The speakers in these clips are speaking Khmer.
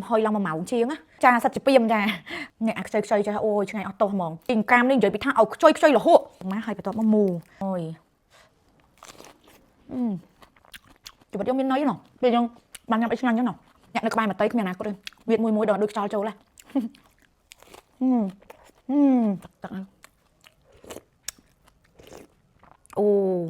hơi lòng mà máu chiếng á cha sạch chỉ piêm cha nè chơi cha ôi ngày ở to mỏng tình cam nên rồi bị thao chơi là hộ má hay phải to mà mù ôi chỉ bật miếng nấy nào bây giờ bằng nhắm ít nhanh nhá nào nhặt được bài mà tây không nhà nào có đây việt mùi đỏ được trao trâu này tặng này ồ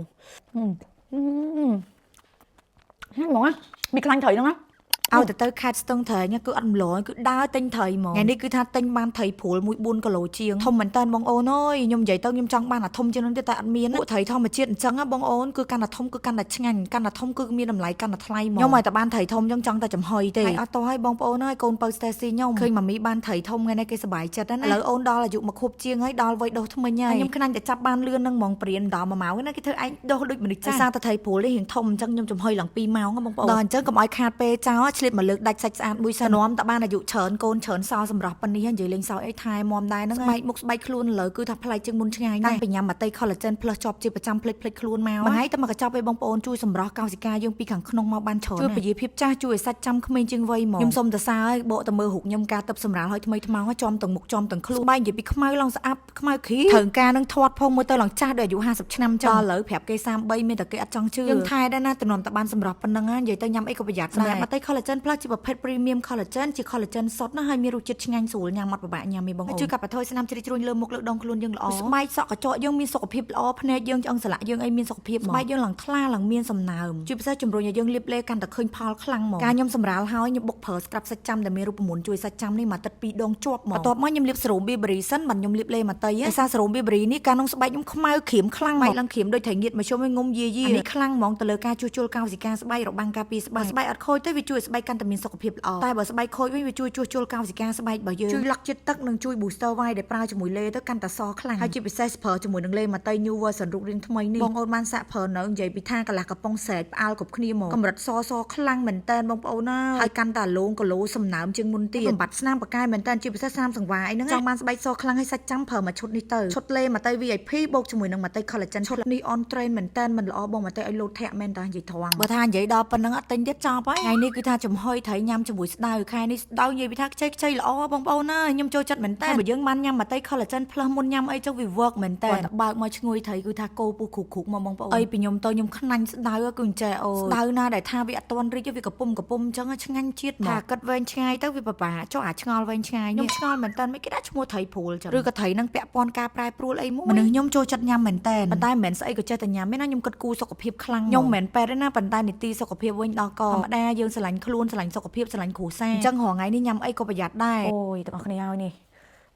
món á bị canh thấy đúng không ឲ្យទៅខេត្តស្ទឹងត្រែងគឺអត់ម្លងគឺដើរទិញត្រីហ្មងថ្ងៃនេះគឺថាទិញបានត្រីព្រួលមួយ4គីឡូជាងធំមែនតើបងអូនអើយខ្ញុំនិយាយទៅខ្ញុំចង់បានអាធំជាងនោះទៀតតែអត់មានពួកត្រីធម្មជាតិអញ្ចឹងបងអូនគឺកាន់តែធំគឺកាន់តែឆ្ងាញ់កាន់តែធំគឺមានតម្លៃកាន់តែថ្លៃហ្មងខ្ញុំឲ្យតែបានត្រីធំអញ្ចឹងចង់តែចំហុយទេអត់តោះឲ្យបងប្អូនអើយកូនបើស្តេស៊ីខ្ញុំឃើញម៉ាមីបានត្រីធំថ្ងៃនេះគេសប្បាយចិត្តណាឥឡូវអូនដល់អាយុមកខួបជាងហើយដល់វ័យដុសថ្មិញហើយខ្ញុំខ្លាញ់តែចាប់បានលឿននឹងហ្មងព្រានដល់1ម៉ោងណាគេធ្វើឯងដុសដូចមនុស្សចាស់សារតែត្រីព្រួលនេះរៀងធំអញ្ចឹងខ្ញុំចំហុយឡើង2ម៉ោងបងប្អូនដល់អញ្ចឹងកុំឲ្យខាតពេលចោលឆ្លៀតមកលើកដាច់សាច់ស្អាតមួយសិននាំតបានអាយុច្រើនកូនច្រើនសល់សម្រាប់ប៉ុណ្នេះនិយាយលេងសើចអីថែមមដែរហ្នឹងស្បែកមុខស្បែកខ្លួនឥឡូវគឺថាប្លែកជាងមុនឆ្ងាយណាស់បញ្ញាមកតៃ collagen plus ជាប់ជាប្រចាំភ្លេចខ្លួនមកមួយថ្ងៃតែមកកញ្ចប់ឲ្យបងប្អូនជួយសម្រស់កោសិកាយើងពីខាងក្នុងមកបានច្រើនជួយពជាភាពចាស់ជួយឲ្យសាច់ចាំក្មេងជាងវ័យមកខ្ញុំសុំតសើឲ្យបកទៅមើលរូបខ្ញុំការទឹកសម្រាលឲ្យថ្មីថ្មោងចំទាំងមុខចំទាំងខ្លួនស្បែកនិយាយពីខ្មៅឡើងស្អាប់ខ្មៅគ្រីត្រូវការនឹងធាត់ផងមើលទៅឡើងចាស់ដូចអាយុ50ឆ្នាំចឹងឥឡូវប្រាប់គេ33មានតែគេអត់ចង់ជឿយើងថែដែរណាតំណតែបានសម្រស់ប៉ុណ្ណឹងនិយាយទៅញ៉ាំអីក៏ប្រយ័ត្នដែរមកតៃ collagen plus ជាប្រភេទ premium collagen ជា collagen សុទ្ធណាហើយមានរសជាតិឆ្ងាញ់ស្រួលញ៉ាំអត់ពិបាកញ៉ាំទេបងអូនជួយកាត់បន្ថយស្នាមជ្រីជ្រួញលើមុខលើដងខ្លួនយើងល្អស្បែកសក់កញ្ចក់យើងមានសុខភាពល្អភ្នែកយើងឆ្អឹងសន្លាក់យើងអីមានសុខភាពស្បែកយើងឡើងថ្លាឡើងមានសំណើមជួយពិសេសជំរុញឲ្យយើងលាបឡេកាន់តែឃើញផលខ្លាំងហ្មងការខ្ញុំសម្រាលហើយខ្ញុំបុកប្រើស្ក្រាប់សាច់ចាំដែលមានរូបមន្តជួយសាច់ចាំនេះមួយទឹក2ដងជាប់ហ្មងបន្ទាប់មកខ្ញុំលាបសេរ៉ូម Burberry សិនបានខ្ញុំលាបឡេមកតៃឯសារសេរ៉ូម Burberry នេះកាលនោះស្បែកខ្ញុំខ្មៅក្រៀមខ្លាំងមកឡើងក្រៀមដូចត្រីងៀតមកជុំឲ្យងុំយាយនេះខ្លាំងហ្មងទៅលើការជួសជុលកោសិកាស្បែករបាំងការពារស្បែកអត់ខូចទេវាជួយស្បែកកាន់តែមានសុខភាពល្អតែបើស្បែកខូចវិញវាជួយជួសជុលកោសិកាស្បែករបស់យើងជួយលក់ជាតិទឹកនិងជួយ booster Y ដែលប្រើជាមួយលេទៅកាន់តែសខ្លាំងហើយជាពិសេសប្រើជាមួយនឹងលេមកតៃ New Version រូបរាងថ្មីនេះបងអូនបានសាក់ប្រើនៅនិយាយពីថាកន្លះកំប៉ុងសែកផ្អើលគ្រប់គ្នាហ្មងកម្រិតសខ្លាំងមែនតើបងប្អូនហើយកាន់តែលងគីឡូសំណើមជាងមុនទៀតបំបត្តិស្នាមបកាយមែនតើជាពិសេសស្នាមសង្វារអីហ្នឹងចង់បានស្បែកសខ្លាំងហើយសាច់ចាំប្រើមួយឈុតនេះទៅឈុតលេមកតៃ VIP បូកជាមួយនឹងមកតៃ collagen ឈុតនេះ on trend មែនតើមិនល្អបងមកតៃឲ្យលោតធាក់មែនតើនិយាយត្រង់បើថានិយាយដល់ប៉ុណ្្នឹងអត់ទិញទៀតចប់ហើយថ្ងៃនេះគឺថាចំហុយត្រីញ៉ាំជាមួយស្ដៅខែនេះស្ដៅនិយាយពីថាខ្ចីល្អបងប្អូនខ្ញុំចូលចិត្តមែនតើបើយើងបានញ៉ាំមកតៃ collagen plus មុនញ៉ាំអីចឹងវា work មែនតើបើកមកឈ្ងុយត្រីគឺថាគោពុះគ្រុកមកបងប្អូនអីពីខ្ញុំទៅខ្ញុំខ្នាញ់ស្ដៅគឺអញ្ចេះអូស្ដៅណាដែលថាវាអត់ទាន់រីកវាកំពុំអញ្ចឹងឆ្ងាញ់ជាតិមកថាគិតវែងឆ្ងាយទៅវាពិបាកចុះអាឆ្ងល់វែងឆ្ងាយខ្ញុំឆ្ងល់មែនតើមិនគេដាក់ឈ្មោះត្រីព្រួលចឹងឬក៏ត្រីនឹងពាក់ព័ន្ធការប្រែប្រួលអីមួយមនុស្សខ្ញុំចូលចិត្តញ៉ាំមែនតើប៉ុន្តែមិនមែនស្អីក៏ចេះតែញ៉ាំទេណាខ្ញុំគិតគូរសុខភាពខ្លាំងខ្ញុំមិនមែនពេទ្យទេណាប៉ុន្តែនីតិសុខភាពវិញដល់កធម្មតាយើងស្រឡាញ់ខ្លួនស្រឡាញ់សុខភាពស្រឡាញ់គ្រួសារអញ្ចឹងរាល់ថ្ងៃនេះញ៉ាំអីក៏ប្រយ័ត្នដែរអូយទាំងអស់គ្នាហើយនេះ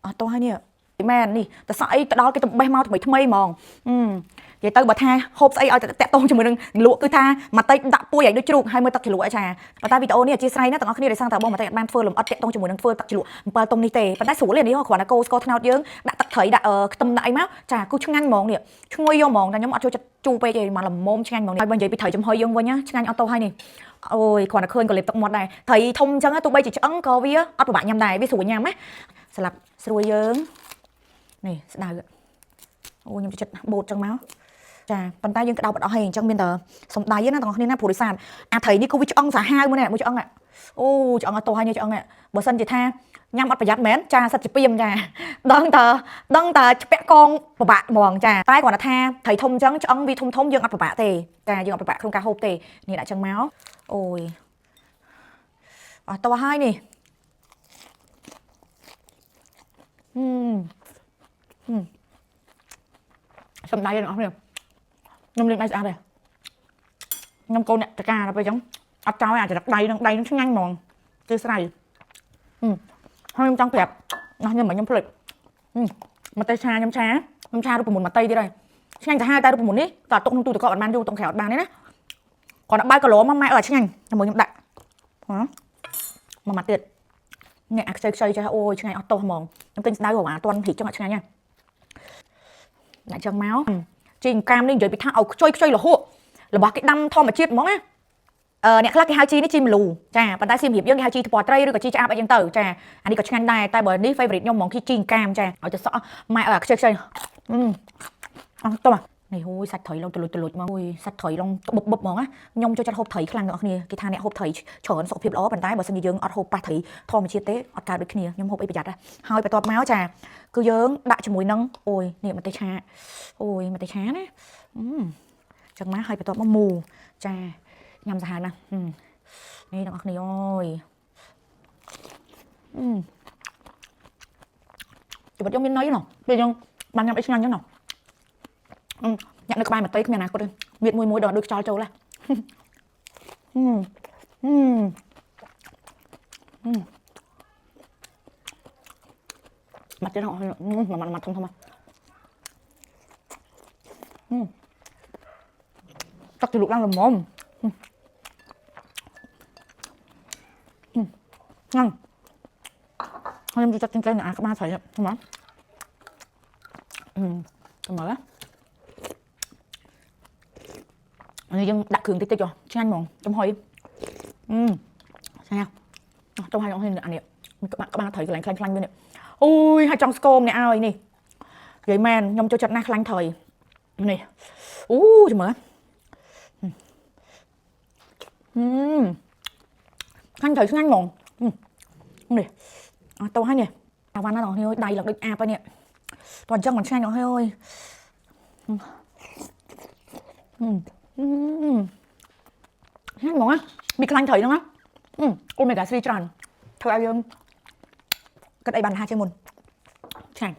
អត់តោះហើយនេះមែននេះតែសក់អីទៅដល់គេទៅបេះមកថ្មីហ្មងនិយាយទៅបើថាហូបស្អីឲ្យតាក់ទងជាមួយនឹងលក់គឺថាមកតៃដាក់ពួយឲ្យដូចជ្រូកហើយមើលទឹកជ្រលក់ឯចាប៉ុន្តែវីដេអូនេះអធិស្ឋានណាទាំងអស់គ្នាដែលសាងតើបងមកតៃបានធ្វើលំអិតតាក់ទងជាមួយនឹងធ្វើទឹកជ្រលក់7តុងនេះទេប៉ុន្តែស្រួលទេនេះគ្រាន់តែកូរស្ករត្នោតយើងដាក់ទឹកត្រីដាក់ខ្ទឹមដាក់អីមកចាគឺឆ្ងាញ់ហ្មងនេះឈ្ងុយយកហ្មងតែខ្ញុំអត់ចូលចិត្តជូរពេកទេមកល្មមឆ្ងាញ់ហ្មងនេះហើយបើនិយាយពីត្រីចំហុយយើងវិញឆ្ងាញ់អត់តោះហើយនេះអូយគ្រាន់តែឃើញក៏លេបទឹកមាត់ដែរត្រីធំអញ្ចឹងទោះបីជាឆ្អឹងក៏វាអត់ពិបាកញ៉ាំដែរវាស្រួលញ៉ាំណាស្លាប់ស្រួលយើងនេះស្ដៅអូខ្ញុំចិត្តបូតចឹងមកចាប៉ុន្តែយើងក្តៅបដអស់ហើយអញ្ចឹងមានតែសំដៃណាទាំងអស់គ្នាណាព្រោះដោយសារអាត្រីនេះគឺវាឆ្អឹងសាហាវមួយឆ្អឹងអូឆ្អឹងអត់តោះហើយនេះឆ្អឹងបើសិនជាថាញ៉ាំអត់ប្រយ័ត្នមែនចាសិតជាពីមចាដឹងតើពាក់កងពិបាកហ្មងចាតែគ្រាន់តែថាត្រីធំអញ្ចឹងឆ្អឹងវាធំយើងអត់ពិបាកទេចាយើងអត់ពិបាកក្នុងការហូបទេនេះដាក់ចឹងមកអូយអត់តោះហើយនេះសំដៅទាំងអស់គ្នាខ្ញុំលេងដៃស្អាតទេខ្ញុំកូនអ្នកតកាដល់ពេលអញ្ចឹងអត់ចោលអាចដៃនឹងឆ្ងាញ់ហ្មងគឺស្រ័យហើយខ្ញុំចង់ប្រាប់ខ្ញុំមិនខ្ញុំភ្លេចមកតៃឆាខ្ញុំឆារូបមន្តមកតៃទៀតហើយឆ្ងាញ់ទៅហើយតែរូបមន្តនេះតើទុកក្នុងទូទឹកកកអត់បានយូរតុងក្រៅអត់បានទេណាcòn đã bay cả lỗ mà mẹ ở trên ngành là mới nhậm đại đó mà mặt tiệt nhẹ xây cho ôi trên ngành auto mỏng em tin đau của toàn thịt trong ngành nha lại chân máu trình cam nên rồi bị thao chơi là hộ là bỏ cái đâm thò mà chết món á nè khác cái hai chi nó chim lù trà bàn tay xiêm hiệp dương cái hai chi bỏ tray rồi cái chi áp ở trên tờ trà anh đi có chân đài tay bờ đi favorite nhau món khi trình cam trà ở cho sợ mẹ ở chơi tôi mà này hôi sạch thầy long tụt mà hôi sạch thầy long bụp mỏng á nhông cho chặt hộp thầy khăn nữa kia cái thang này hộp thầy chở sọ phiệp ló bàn tay bảo sân dương ọt hộp ba thầy thò mà chia tế ọt cao được kia nhông hộp ấy bị giặt á hai bị tọt máu trà cứ dướng đại cho mùi nâng ôi nè mà tay chá ôi mà tay chá đấy chẳng má hai bị tọt mà mù trà nhằm ra hàng nèนี่น้องนี่โอ้ยจะบอกยังมีน้อยหน่อเดี๋ยวยังมันยังไม่ช่างยังหน่อnhận được bài mà tây cái này có được miệt mùi mùi đỏ được cho châu là mặt trên họ mà mặt không mà chắc thì lục đang làm mồm ngon hôm nay chắc trên cây này các bạn thấy không ạ cảm ơn anh dân đặt cường tích cho cho anh mòn trong hồi sao trong hai con anh nè các bạn thấy cái lạnh khanh bên này ui hai trong scone này ai nè vậy man nhom cho chặt na khanh thời này cho mở khanh thời xuống anh mòn nè tao hai nè tao ăn nó rồi thôi đầy là được à nè toàn chân còn xanh rồi thôi hát món á bị canh thấy nữa á omega 3 tràn thôi ai cái đây bàn hai trên một chảnh